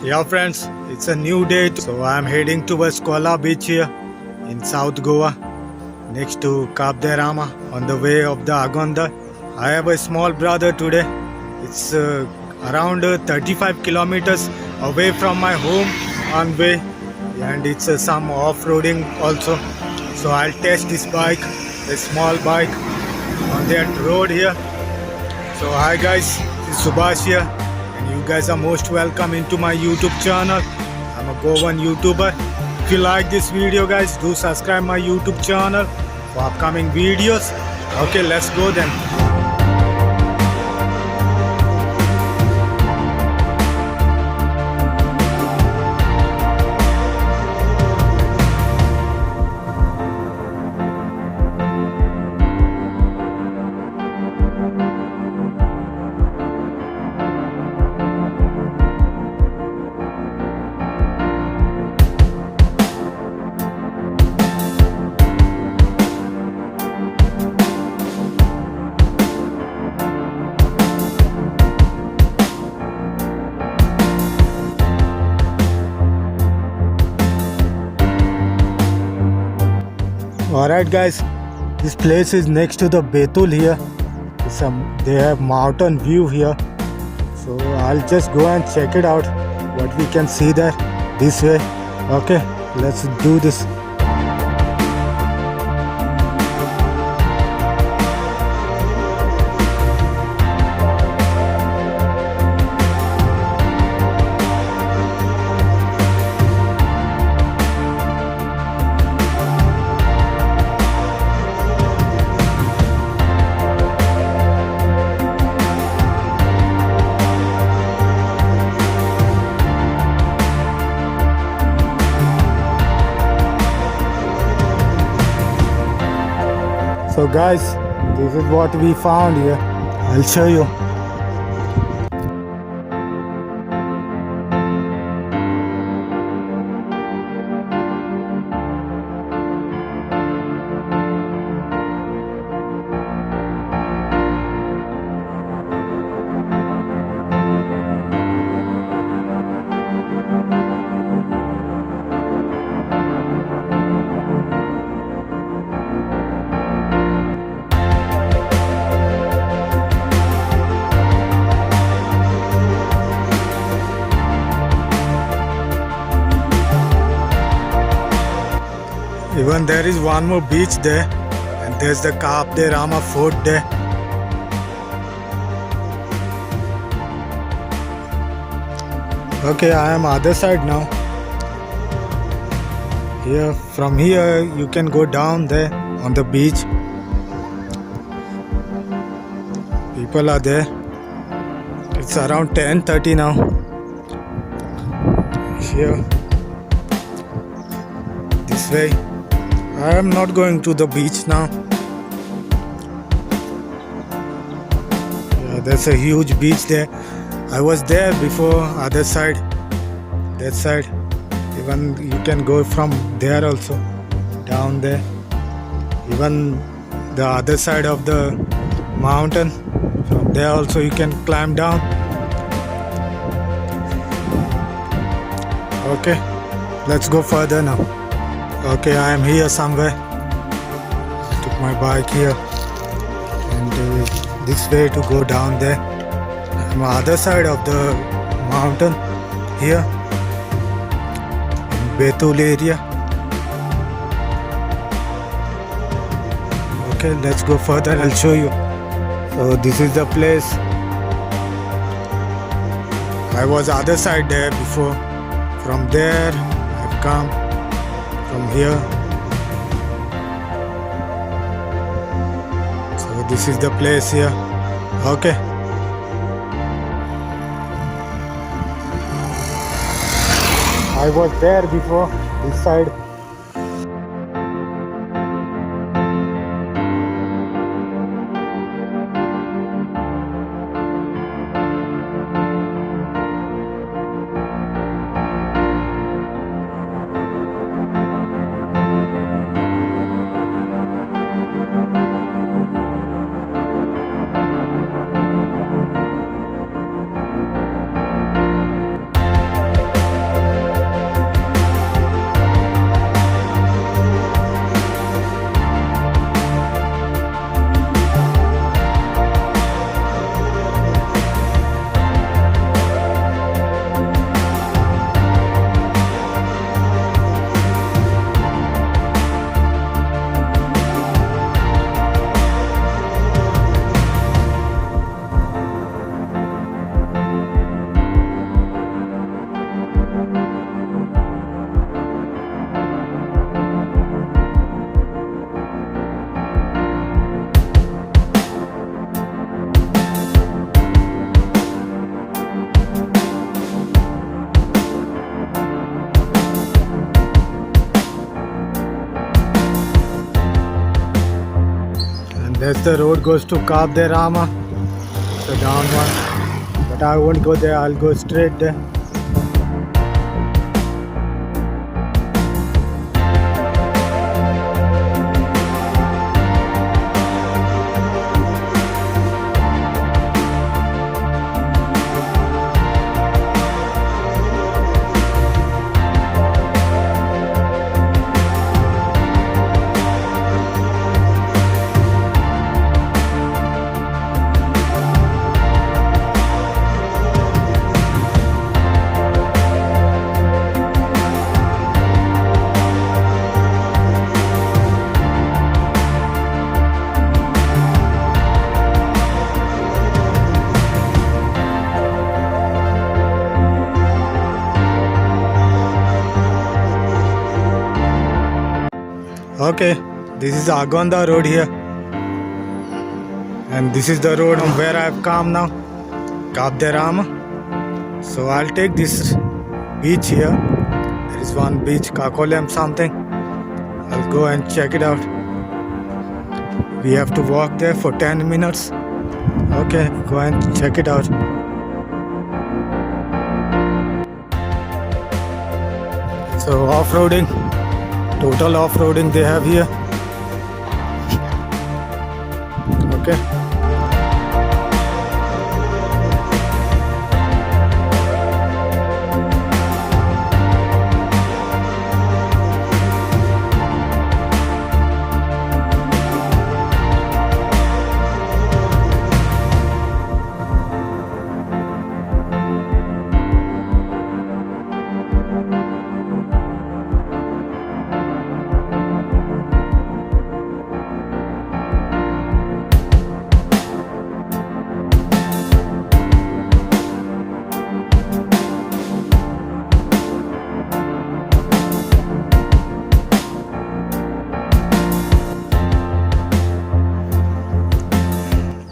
Yeah friends, it's a new day, so I'm heading towards Kola beach here in South Goa next to Cabo de Rama on the way of the Agonda. I have a small brother today. It's around 35 kilometers away from my home on way, and it's some off-roading also. So I'll test this bike, a small bike on that road here. So hi guys, this is Subhash here and you guys are most welcome into my YouTube channel. I'm a Goan YouTuber. If you like this video guys, do subscribe my YouTube channel for upcoming videos. Okay, let's go then. Alright guys, this place is next to the Betul here. They have mountain view here. So I'll just go and check it out, what we can see there this way. Okay, let's do this. So guys, this is what we found here. I'll show you. Even there is one more beach there, and there's the Cabo de Rama fort there. Okay, I am other side now. Here, from here you can go down there on the beach. People are there. It's around 10:30 now. Here, this way. I am not going to the beach now. Yeah, there's a huge beach there. I was there before, other side, that side. Even you can go from there also, down there. Even the other side of the mountain, from there also you can climb down. Okay, let's go further now. Okay, I am here somewhere. Took my bike here and this way to go down there. I'm on the other side of the mountain here in Betul area. Okay, let's go further. I'll show you. So this is the place. I was other side there before. From there I've come. From here. So this is the place here. Okay. I was there before, this side. That's the road goes to Cabo de Rama. So down one. But I won't go there, I'll go straight there. Okay, this is the Agonda road here, and this is the road from where I've come now, Cabo de Rama. So I'll take this beach here. There is one beach, KAKOLEM something. I'll go and check it out. We have to walk there for 10 minutes. Okay, go and check it out. So off-roading. Total off-roading they have here. Okay.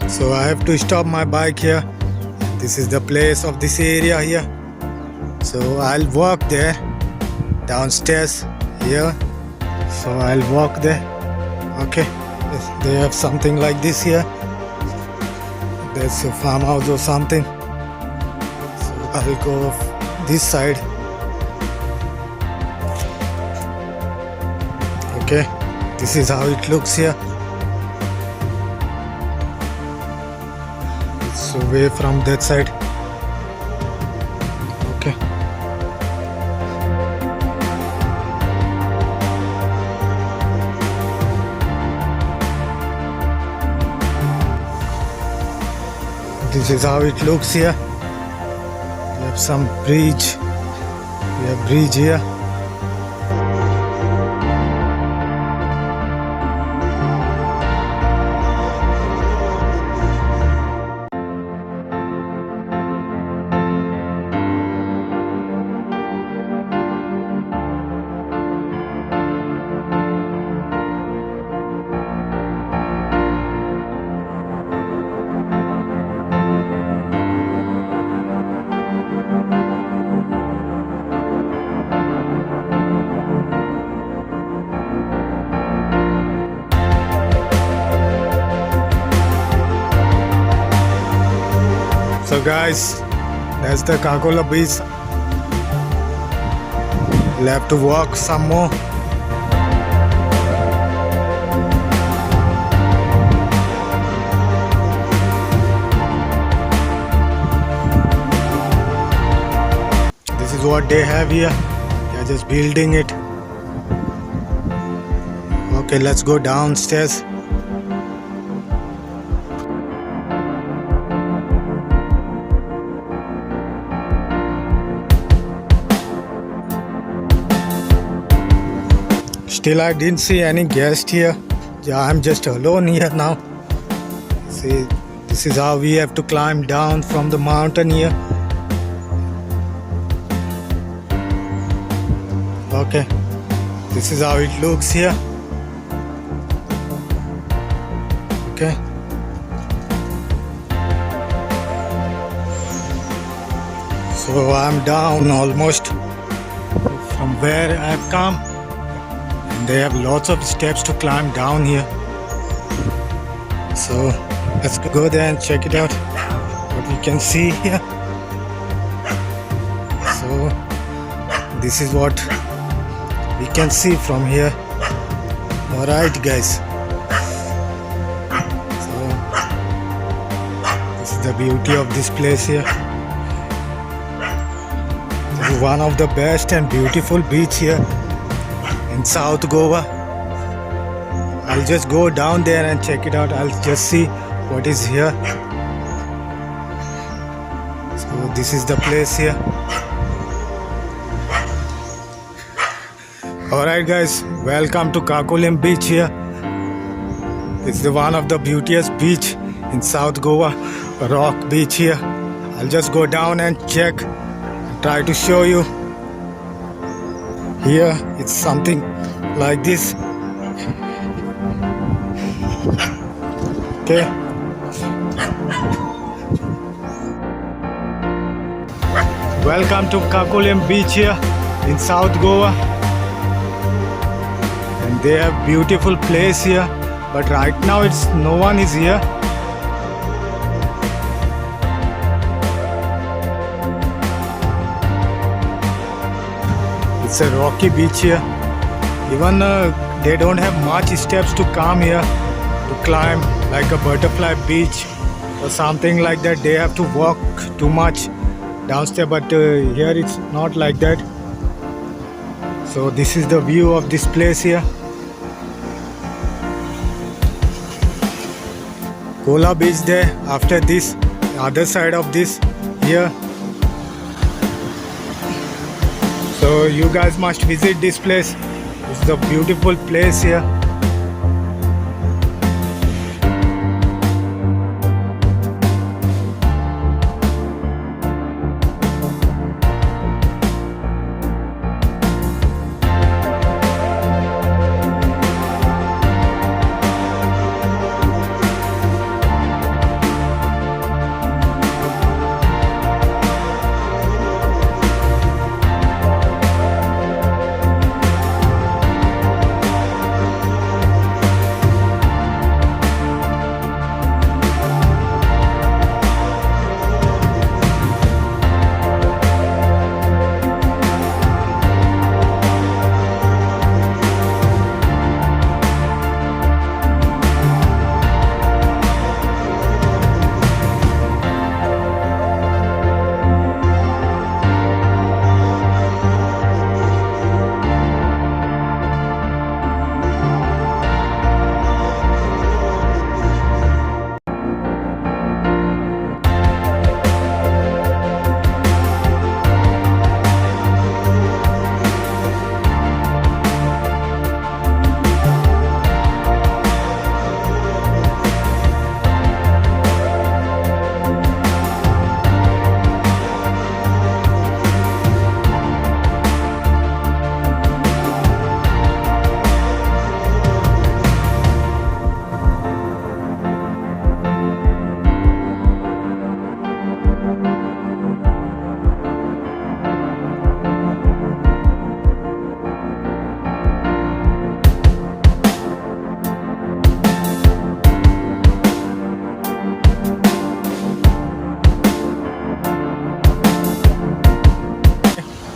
So I have to stop my bike here. This is the place of this area here. So I'll walk there downstairs here. So I'll walk there. Okay. They have something like this here. There's a farmhouse or something. So I'll go this side. Okay. This is how it looks here. Away from that side. Okay. This is how it looks here. We have some bridge. We have bridge here. So guys, that's the KAKOLEM beach. We'll have to walk some more. This is what they have here. They are just building it. Okay, let's go downstairs. Still I didn't see any guest here. Yeah, I'm just alone here now. See, this is how we have to climb down from the mountain here. Okay, this is how it looks here. Okay. So I'm down almost from where I've come. They have lots of steps to climb down here. So let's go there and check it out. What we can see here. So this is what we can see from here. Alright guys. So this is the beauty of this place here. This is one of the best and beautiful beach here in South Goa. I'll just go down there and check it out. I'll just see what is here. So this is the place here. Alright guys, welcome to KAKOLEM beach here. It's the one of the beautiest beach in South Goa, rock beach here. I'll just go down and check and try to show you. Here it's something like this. Okay. Welcome to KAKOLEM beach here in South Goa. And they have beautiful place here, but right now it's no one is here. It's a rocky beach here. Even they don't have much steps to come here to climb, like a butterfly beach or something like that. They have to walk too much downstairs, but here it's not like that. So this is the view of this place here. Kola beach there. After this, the other side of this here. So you guys must visit this place. It's a beautiful place here.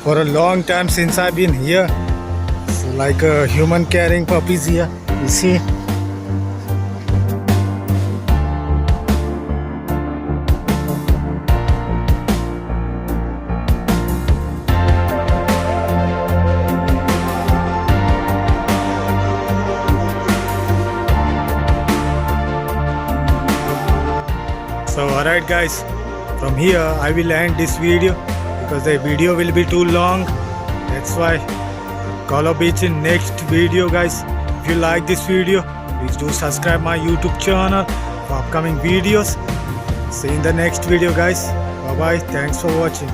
For a long time since I've been here, so like a human carrying puppies here, you see. So alright guys, from here I will end this video because the video will be too long. That's why Kola beach in next video guys. If you like this video, please do subscribe my YouTube channel for upcoming videos. See you in the next video guys. Bye bye. Thanks for watching.